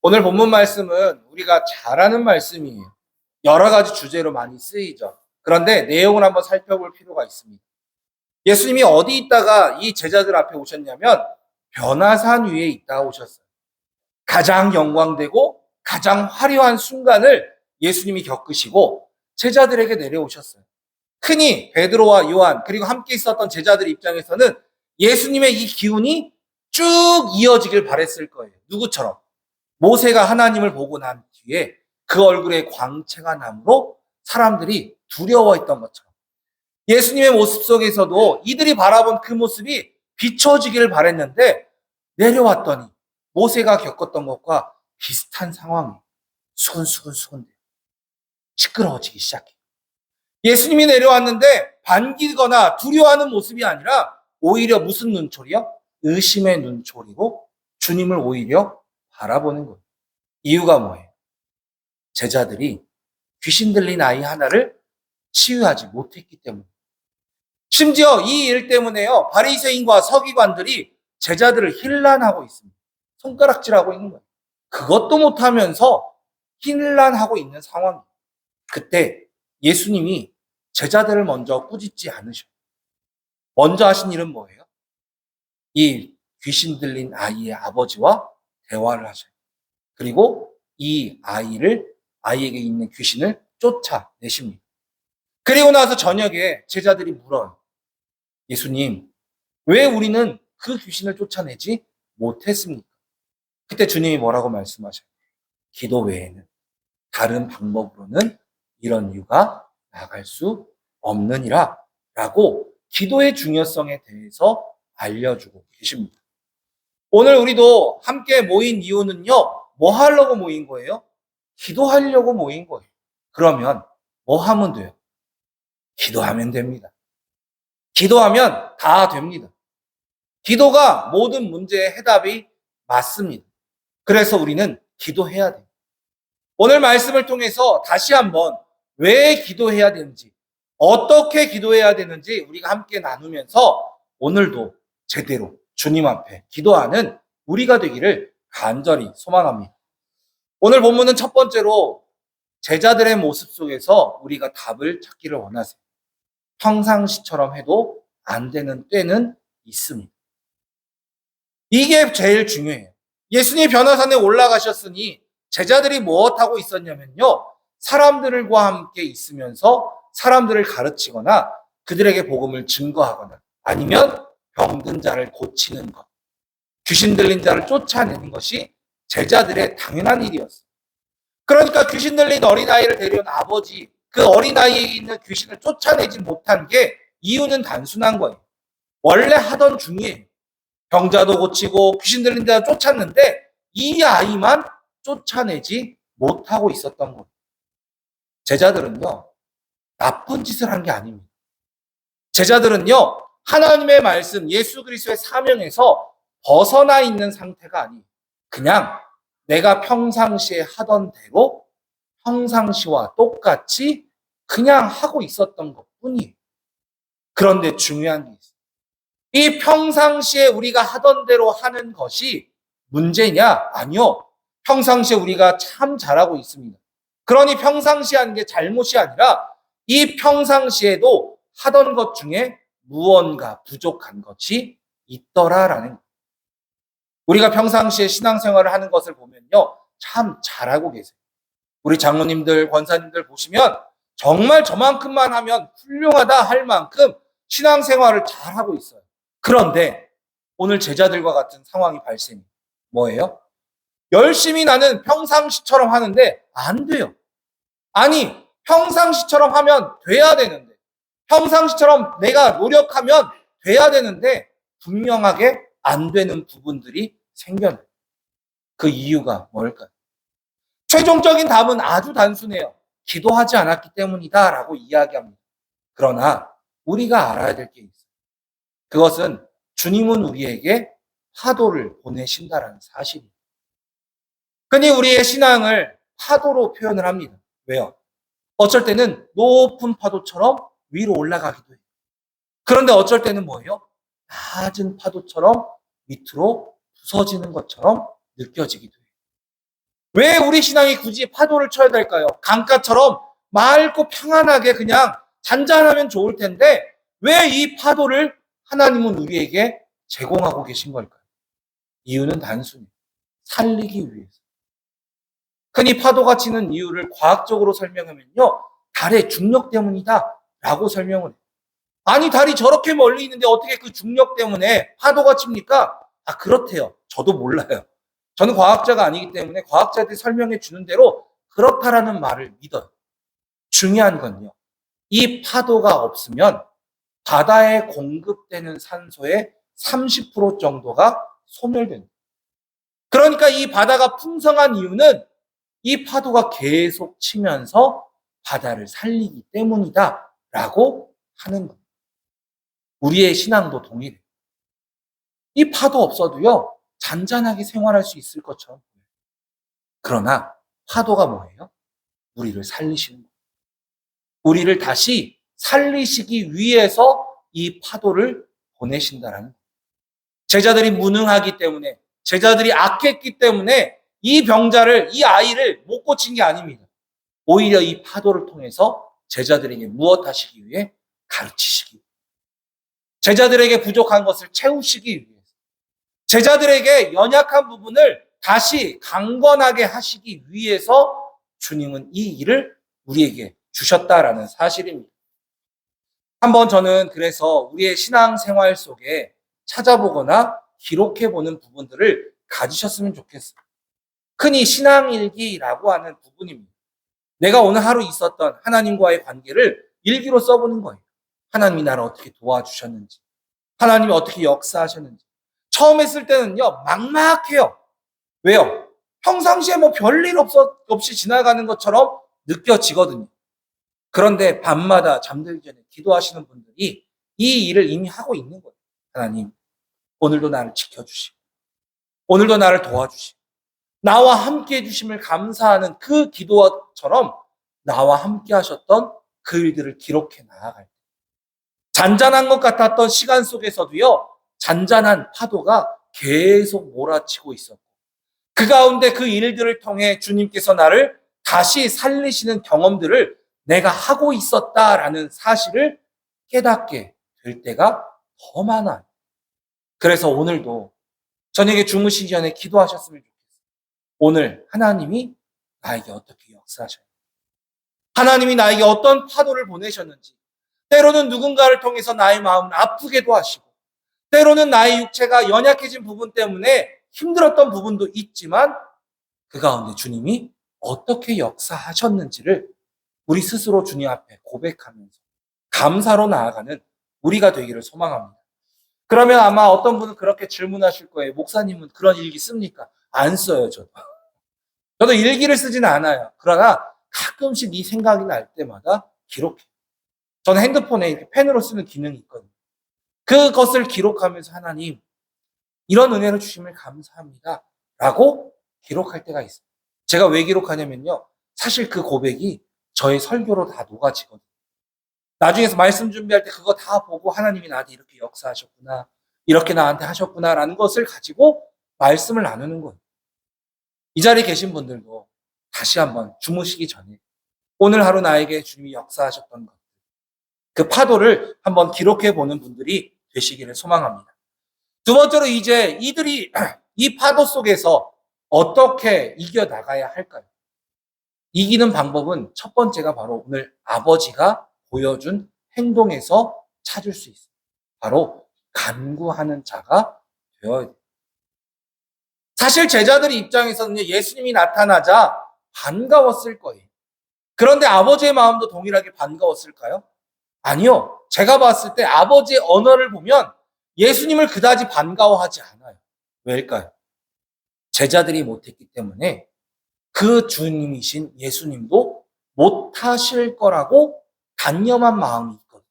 오늘 본문 말씀은 우리가 잘 아는 말씀이에요. 여러 가지 주제로 많이 쓰이죠. 그런데 내용을 한번 살펴볼 필요가 있습니다. 예수님이 어디 있다가 이 제자들 앞에 오셨냐면 변화산 위에 있다가 오셨어요. 가장 영광되고 가장 화려한 순간을 예수님이 겪으시고 제자들에게 내려오셨어요. 흔히 베드로와 요한 그리고 함께 있었던 제자들 입장에서는 예수님의 이 기운이 쭉 이어지길 바랬을 거예요. 누구처럼? 모세가 하나님을 보고 난 뒤에 그 얼굴에 광채가 남으로 사람들이 두려워했던 것처럼 예수님의 모습 속에서도 이들이 바라본 그 모습이 비춰지기를 바랬는데 내려왔더니 모세가 겪었던 것과 비슷한 상황이 수근수근수근 시끄러워지기 시작해요. 예수님이 내려왔는데 반기거나 두려워하는 모습이 아니라 오히려 무슨 눈초리요? 의심의 눈초리로 주님을 오히려 바라보는 거예요. 이유가 뭐예요? 제자들이 귀신 들린 아이 하나를 치유하지 못했기 때문에. 심지어 이 일 때문에요. 바리새인과 서기관들이 제자들을 힐난하고 있습니다. 손가락질하고 있는 거예요. 그것도 못하면서 힐난하고 있는 상황이에요. 그때 예수님이 제자들을 먼저 꾸짖지 않으셔요. 먼저 하신 일은 뭐예요? 이 귀신 들린 아이의 아버지와 대화를 하셔요. 그리고 이 아이에게 있는 귀신을 쫓아내십니다. 그리고 나서 저녁에 제자들이 물어요. 예수님, 왜 우리는 그 귀신을 쫓아내지 못했습니까? 그때 주님이 뭐라고 말씀하셔요? 기도 외에는 다른 방법으로는 이런 유가 나갈 수 없느니라 라고 기도의 중요성에 대해서 알려주고 계십니다. 오늘 우리도 함께 모인 이유는요, 뭐 하려고 모인 거예요? 기도하려고 모인 거예요. 그러면 뭐 하면 돼요? 기도하면 됩니다. 기도하면 다 됩니다. 기도가 모든 문제의 해답이 맞습니다. 그래서 우리는 기도해야 돼요. 오늘 말씀을 통해서 다시 한번 왜 기도해야 되는지, 어떻게 기도해야 되는지 우리가 함께 나누면서 오늘도 제대로 주님 앞에 기도하는 우리가 되기를 간절히 소망합니다. 오늘 본문은 첫 번째로 제자들의 모습 속에서 우리가 답을 찾기를 원하세요. 평상시처럼 해도 안 되는 때는 있습니다. 이게 제일 중요해요. 예수님이 변화산에 올라가셨으니 제자들이 무엇하고 있었냐면요. 사람들과 함께 있으면서 사람들을 가르치거나 그들에게 복음을 증거하거나 아니면 병든 자를 고치는 것, 귀신 들린 자를 쫓아내는 것이 제자들의 당연한 일이었어요. 그러니까 귀신 들린 어린아이를 데려온 아버지, 그 어린아이에 있는 귀신을 쫓아내지 못한 게 이유는 단순한 거예요. 원래 하던 중이에요. 병자도 고치고 귀신 들린 자를 쫓았는데 이 아이만 쫓아내지 못하고 있었던 거예요. 제자들은요, 나쁜 짓을 한 게 아닙니다. 제자들은요, 하나님의 말씀, 예수 그리스도의 사명에서 벗어나 있는 상태가 아니에요. 그냥 내가 평상시에 하던 대로 평상시와 똑같이 그냥 하고 있었던 것뿐이에요. 그런데 중요한 게 있어요. 이 평상시에 우리가 하던 대로 하는 것이 문제냐? 아니요. 평상시에 우리가 참 잘하고 있습니다. 그러니 평상시에 하는 게 잘못이 아니라 이 평상시에도 하던 것 중에 무언가 부족한 것이 있더라라는 거예요. 우리가 평상시에 신앙생활을 하는 것을 보면요. 참 잘하고 계세요. 우리 장로님들, 권사님들 보시면 정말 저만큼만 하면 훌륭하다 할 만큼 신앙생활을 잘하고 있어요. 그런데 오늘 제자들과 같은 상황이 발생해요. 뭐예요? 열심히 나는 평상시처럼 하는데 안 돼요. 아니, 평상시처럼 하면 돼야 되는데, 평상시처럼 내가 노력하면 돼야 되는데 분명하게 안 되는 부분들이 생겨나요. 그 이유가 뭘까요? 최종적인 답은 아주 단순해요. 기도하지 않았기 때문이다 라고 이야기합니다. 그러나 우리가 알아야 될 게 있어요. 그것은 주님은 우리에게 파도를 보내신다라는 사실이에요. 흔히 우리의 신앙을 파도로 표현을 합니다. 왜요? 어쩔 때는 높은 파도처럼 위로 올라가기도 해요. 그런데 어쩔 때는 뭐예요? 낮은 파도처럼 밑으로 부서지는 것처럼 느껴지기도 해요. 왜 우리 신앙이 굳이 파도를 쳐야 될까요? 강가처럼 맑고 평안하게 그냥 잔잔하면 좋을 텐데 왜 이 파도를 하나님은 우리에게 제공하고 계신 걸까요? 이유는 단순히 살리기 위해서. 흔히 파도가 치는 이유를 과학적으로 설명하면요, 달의 중력 때문이다 라고 설명을 해요. 아니, 달이 저렇게 멀리 있는데 어떻게 그 중력 때문에 파도가 칩니까? 아, 그렇대요. 저도 몰라요. 저는 과학자가 아니기 때문에 과학자들이 설명해 주는 대로 그렇다라는 말을 믿어요. 중요한 건요, 이 파도가 없으면 바다에 공급되는 산소의 30% 정도가 소멸됩니다. 그러니까 이 바다가 풍성한 이유는 이 파도가 계속 치면서 바다를 살리기 때문이다라고 하는 겁니다. 우리의 신앙도 동일해요. 이 파도 없어도요, 잔잔하게 생활할 수 있을 것처럼 보여요. 그러나 파도가 뭐예요? 우리를 살리시는 거예요. 우리를 다시 살리시기 위해서 이 파도를 보내신다라는 거예요. 제자들이 무능하기 때문에, 제자들이 악했기 때문에 이 병자를, 이 아이를 못 고친 게 아닙니다. 오히려 이 파도를 통해서 제자들에게 무엇 하시기 위해? 가르치시기 위해. 제자들에게 부족한 것을 채우시기 위해서. 제자들에게 연약한 부분을 다시 강건하게 하시기 위해서 주님은 이 일을 우리에게 주셨다라는 사실입니다. 한번 저는 그래서 우리의 신앙생활 속에 찾아보거나 기록해보는 부분들을 가지셨으면 좋겠어요. 흔히 신앙일기라고 하는 부분입니다. 내가 오늘 하루 있었던 하나님과의 관계를 일기로 써보는 거예요. 하나님이 나를 어떻게 도와주셨는지, 하나님이 어떻게 역사하셨는지. 처음 했을 때는요, 막막해요. 왜요? 평상시에 뭐 별일 없이 지나가는 것처럼 느껴지거든요. 그런데 밤마다 잠들기 전에 기도하시는 분들이 이 일을 이미 하고 있는 거예요. 하나님, 오늘도 나를 지켜주시고, 오늘도 나를 도와주시고, 나와 함께 해주심을 감사하는 그 기도처럼 나와 함께 하셨던 그 일들을 기록해 나아갈 때, 잔잔한 것 같았던 시간 속에서도요, 잔잔한 파도가 계속 몰아치고 있었고, 그 가운데 그 일들을 통해 주님께서 나를 다시 살리시는 경험들을 내가 하고 있었다라는 사실을 깨닫게 될 때가 더 많아요. 그래서 오늘도 저녁에 주무시기 전에 기도하셨으면 좋겠어요. 오늘 하나님이 나에게 어떻게 역사하셨는지, 하나님이 나에게 어떤 파도를 보내셨는지, 때로는 누군가를 통해서 나의 마음을 아프게도 하시고, 때로는 나의 육체가 연약해진 부분 때문에 힘들었던 부분도 있지만 그 가운데 주님이 어떻게 역사하셨는지를 우리 스스로 주님 앞에 고백하면서 감사로 나아가는 우리가 되기를 소망합니다. 그러면 아마 어떤 분은 그렇게 질문하실 거예요. 목사님은 그런 일기 씁니까? 안 써요, 저도. 저도 일기를 쓰지는 않아요. 그러나 가끔씩 이 생각이 날 때마다 기록해요. 저는 핸드폰에 이렇게 펜으로 쓰는 기능이 있거든요. 그것을 기록하면서 하나님, 이런 은혜를 주심을 감사합니다. 라고 기록할 때가 있어요. 제가 왜 기록하냐면요, 사실 그 고백이 저의 설교로 다 녹아지거든요. 나중에 말씀 준비할 때 그거 다 보고 하나님이 나한테 이렇게 역사하셨구나, 이렇게 나한테 하셨구나라는 것을 가지고 말씀을 나누는 거예요. 이 자리에 계신 분들도 다시 한번 주무시기 전에 오늘 하루 나에게 주님이 역사하셨던 것, 그 파도를 한번 기록해 보는 분들이 되시기를 소망합니다. 두 번째로 이제 이들이 이 파도 속에서 어떻게 이겨나가야 할까요? 이기는 방법은 첫 번째가 바로 오늘 아버지가 보여준 행동에서 찾을 수 있어요. 바로 간구하는 자가 되어야 돼요. 사실 제자들의 입장에서는 예수님이 나타나자 반가웠을 거예요. 그런데 아버지의 마음도 동일하게 반가웠을까요? 아니요. 제가 봤을 때 아버지의 언어를 보면 예수님을 그다지 반가워하지 않아요. 왜일까요? 제자들이 못했기 때문에 그 주님이신 예수님도 못하실 거라고 단념한 마음이 있거든요.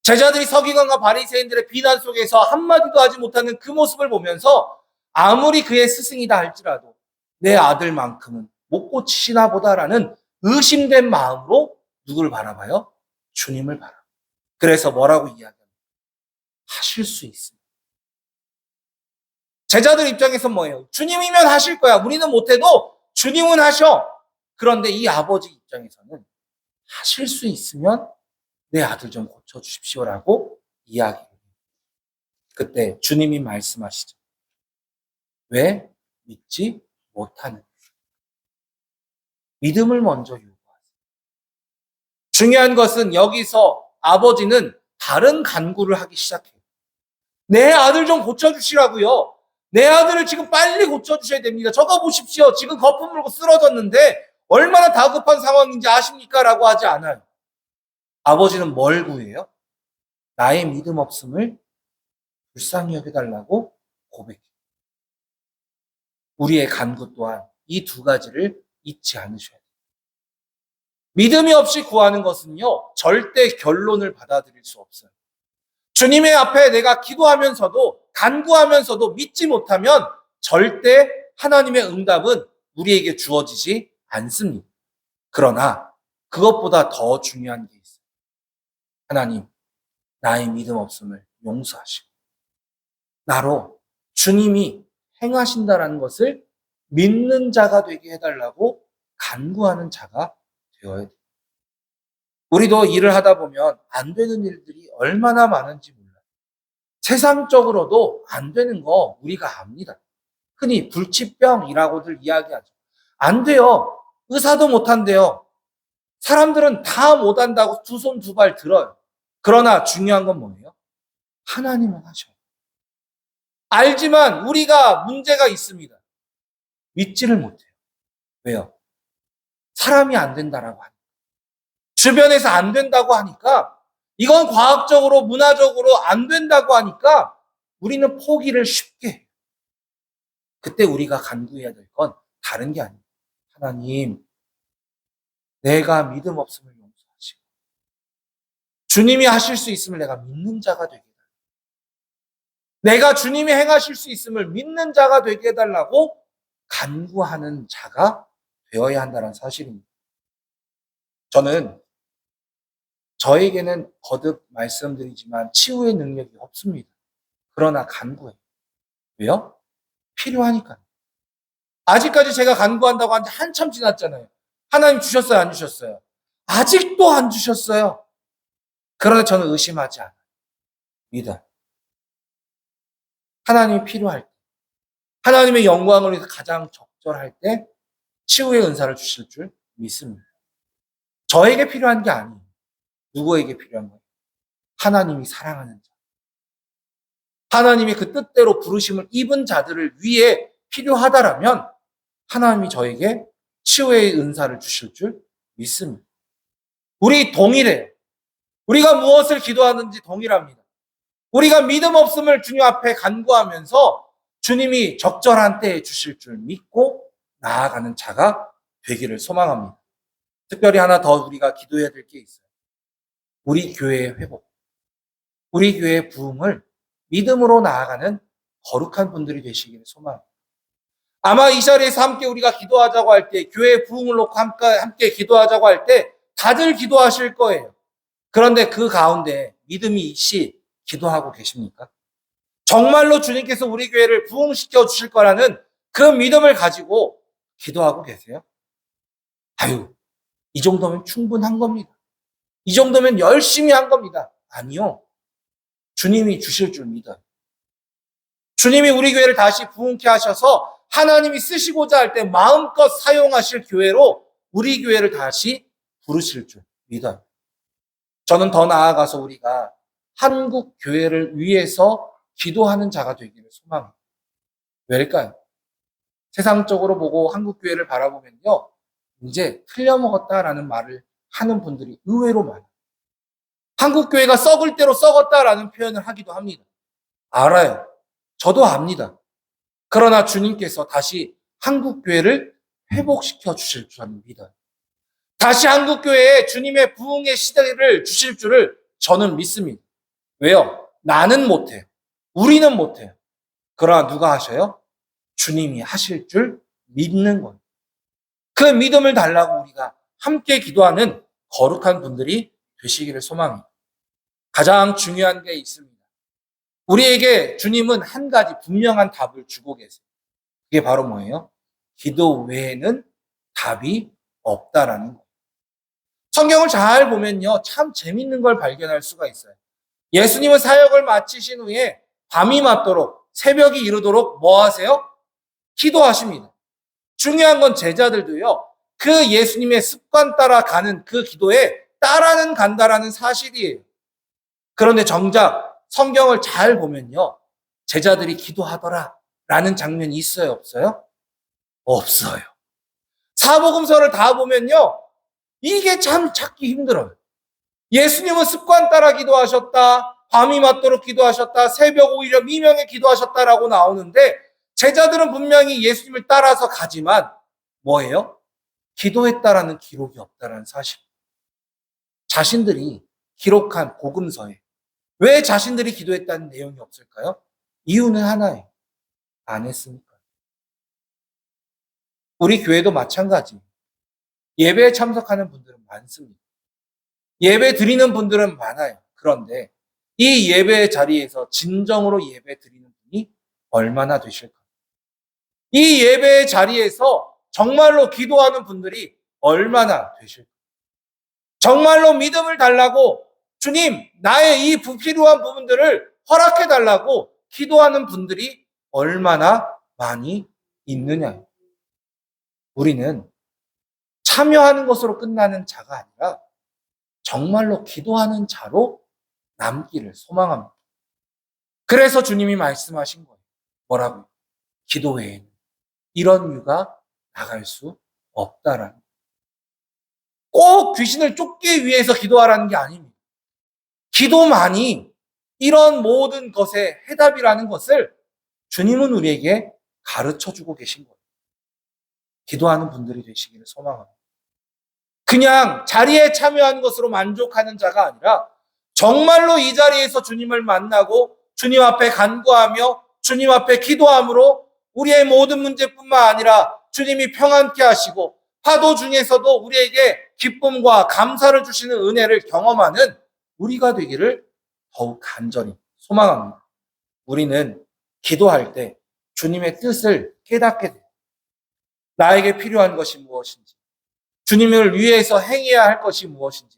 제자들이 서기관과 바리새인들의 비난 속에서 한마디도 하지 못하는 그 모습을 보면서 아무리 그의 스승이다 할지라도 내 아들만큼은 못 고치시나 보다라는 의심된 마음으로 누구를 바라봐요? 주님을 바라봐요. 그래서 뭐라고 이야기합니까? 하실 수 있습니다. 제자들 입장에서 뭐예요? 주님이면 하실 거야. 우리는 못해도 주님은 하셔. 그런데 이 아버지 입장에서는 하실 수 있으면 내 아들 좀 고쳐주십시오라고 이야기해요. 그때 주님이 말씀하시죠. 왜 믿지 못하는? 믿음을 먼저 요구하세요. 중요한 것은 여기서 아버지는 다른 간구를 하기 시작해요. 내 아들 좀 고쳐주시라고요. 내 아들을 지금 빨리 고쳐주셔야 됩니다. 저거 보십시오. 지금 거품 물고 쓰러졌는데 얼마나 다급한 상황인지 아십니까? 라고 하지 않아요. 아버지는 뭘 구해요? 나의 믿음 없음을 불쌍히 여겨달라고 고백해요. 우리의 간구 또한 이 두 가지를 잊지 않으셔야 돼요. 믿음이 없이 구하는 것은요, 절대 결론을 받아들일 수 없어요. 주님의 앞에 내가 기도하면서도 간구하면서도 믿지 못하면 절대 하나님의 응답은 우리에게 주어지지 않습니다. 그러나 그것보다 더 중요한 게 있어요. 하나님, 나의 믿음 없음을 용서하시고 나로 주님이 행하신다라는 것을 믿는 자가 되게 해달라고 간구하는 자가 되어야 돼요. 우리도 일을 하다 보면 안 되는 일들이 얼마나 많은지 몰라요. 세상적으로도 안 되는 거 우리가 압니다. 흔히 불치병이라고들 이야기하죠. 안 돼요. 의사도 못 한대요. 사람들은 다 못한다고 두 손 두 발 들어요. 그러나 중요한 건 뭐예요? 하나님은 하셔요. 알지만 우리가 문제가 있습니다. 믿지를 못해요. 왜요? 사람이 안 된다라고 하니까. 주변에서 안 된다고 하니까, 이건 과학적으로, 문화적으로 안 된다고 하니까 우리는 포기를 쉽게 해요. 그때 우리가 간구해야 될 건 다른 게 아니에요. 하나님, 내가 믿음 없음을 용서하시고 주님이 하실 수 있음을 내가 믿는 자가 되게 해달라고. 내가 주님이 행하실 수 있음을 믿는 자가 되게 해달라고 간구하는 자가 되어야 한다는 사실입니다. 저에게는 거듭 말씀드리지만 치유의 능력이 없습니다. 그러나 간구해요. 왜요? 필요하니까. 아직까지 제가 간구한다고 한 지 한참 지났잖아요. 하나님 주셨어요? 안 주셨어요? 아직도 안 주셨어요. 그러나 저는 의심하지 않아요. 믿어요. 하나님이 필요할 때, 하나님의 영광을 위해서 가장 적절할 때 치유의 은사를 주실 줄 믿습니다. 저에게 필요한 게 아니에요. 누구에게 필요한 거예요? 하나님이 사랑하는 자. 하나님이 그 뜻대로 부르심을 입은 자들을 위해 필요하다라면 하나님이 저에게 치유의 은사를 주실 줄 믿습니다. 우리 동일해요. 우리가 무엇을 기도하는지 동일합니다. 우리가 믿음 없음을 주님 앞에 간구하면서 주님이 적절한 때에 주실 줄 믿고 나아가는 자가 되기를 소망합니다. 특별히 하나 더 우리가 기도해야 될 게 있어요. 우리 교회의 회복, 우리 교회의 부흥을 믿음으로 나아가는 거룩한 분들이 되시기를 소망합니다. 아마 이 자리에서 함께 우리가 기도하자고 할 때, 교회의 부흥을 놓고 함께 기도하자고 할 때 다들 기도하실 거예요. 그런데 그 가운데 믿음이 있이 기도하고 계십니까? 정말로 주님께서 우리 교회를 부흥시켜 주실 거라는 그 믿음을 가지고 기도하고 계세요? 아유, 이 정도면 충분한 겁니다. 이 정도면 열심히 한 겁니다. 아니요. 주님이 주실 줄 믿어요. 주님이 우리 교회를 다시 부흥케 하셔서 하나님이 쓰시고자 할 때 마음껏 사용하실 교회로 우리 교회를 다시 부르실 줄 믿어요. 저는 더 나아가서 우리가 한국 교회를 위해서 기도하는 자가 되기를 소망합니다. 왜일까요? 세상적으로 보고 한국 교회를 바라보면요, 이제 틀려먹었다라는 말을 하는 분들이 의외로 많아요. 한국 교회가 썩을 대로 썩었다라는 표현을 하기도 합니다. 알아요. 저도 압니다. 그러나 주님께서 다시 한국 교회를 회복시켜 주실 줄 믿어요. 다시 한국 교회에 주님의 부흥의 시대를 주실 줄을 저는 믿습니다. 왜요? 나는 못해요. 우리는 못해요. 그러나 누가 하셔요? 주님이 하실 줄 믿는 거예요. 그 믿음을 달라고 우리가 함께 기도하는 거룩한 분들이 되시기를 소망합니다. 가장 중요한 게 있습니다. 우리에게 주님은 한 가지 분명한 답을 주고 계세요. 그게 바로 뭐예요? 기도 외에는 답이 없다라는 거예요. 성경을 잘 보면요, 참 재밌는 걸 발견할 수가 있어요. 예수님은 사역을 마치신 후에 밤이 맞도록, 새벽이 이르도록 뭐 하세요? 기도하십니다. 중요한 건 제자들도요, 그 예수님의 습관 따라 가는 그 기도에 따라는 간다라는 사실이에요. 그런데 정작 성경을 잘 보면요, 제자들이 기도하더라 라는 장면이 있어요, 없어요? 없어요. 사복음서를 다 보면요, 이게 참 찾기 힘들어요. 예수님은 습관 따라 기도하셨다, 밤이 맞도록 기도하셨다, 새벽 오히려 미명에 기도하셨다라고 나오는데, 제자들은 분명히 예수님을 따라서 가지만 뭐예요? 기도했다라는 기록이 없다라는 사실. 자신들이 기록한 복음서에 왜 자신들이 기도했다는 내용이 없을까요? 이유는 하나예요. 안 했으니까. 우리 교회도 마찬가지. 예배에 참석하는 분들은 많습니다. 예배 드리는 분들은 많아요. 그런데 이 예배 자리에서 진정으로 예배 드리는 분이 얼마나 되실까? 이 예배 자리에서 정말로 기도하는 분들이 얼마나 되실까? 정말로 믿음을 달라고 주님, 나의 이 불필요한 부분들을 허락해 달라고 기도하는 분들이 얼마나 많이 있느냐. 우리는 참여하는 것으로 끝나는 자가 아니라 정말로 기도하는 자로 남기를 소망합니다. 그래서 주님이 말씀하신 거예요. 뭐라고요? 기도 외에는 이런 유가 나갈 수 없다라는. 꼭 귀신을 쫓기 위해서 기도하라는 게 아닙니다. 기도만이 이런 모든 것의 해답이라는 것을 주님은 우리에게 가르쳐주고 계신 거예요. 기도하는 분들이 되시기를 소망합니다. 그냥 자리에 참여하는 것으로 만족하는 자가 아니라 정말로 이 자리에서 주님을 만나고 주님 앞에 간구하며 주님 앞에 기도함으로 우리의 모든 문제뿐만 아니라 주님이 평안케 하시고 파도 중에서도 우리에게 기쁨과 감사를 주시는 은혜를 경험하는 우리가 되기를 더욱 간절히 소망합니다. 우리는 기도할 때 주님의 뜻을 깨닫게 돼요. 나에게 필요한 것이 무엇인지, 주님을 위해서 행해야 할 것이 무엇인지,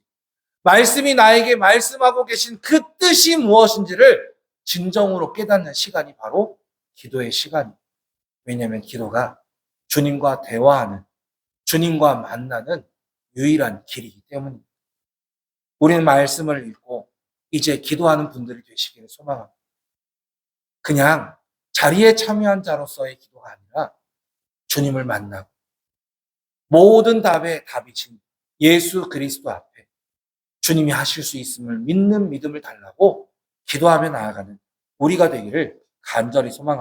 말씀이 나에게 말씀하고 계신 그 뜻이 무엇인지를 진정으로 깨닫는 시간이 바로 기도의 시간이에요. 왜냐하면 기도가 주님과 대화하는, 주님과 만나는 유일한 길이기 때문입니다. 우리는 말씀을 읽고 이제 기도하는 분들이 되시기를 소망합니다. 그냥 자리에 참여한 자로서의 기도가 아니라 주님을 만나고 모든 답의 답이신 예수 그리스도 앞에 주님이 하실 수 있음을 믿는 믿음을 달라고 기도하며 나아가는 우리가 되기를 간절히 소망합니다.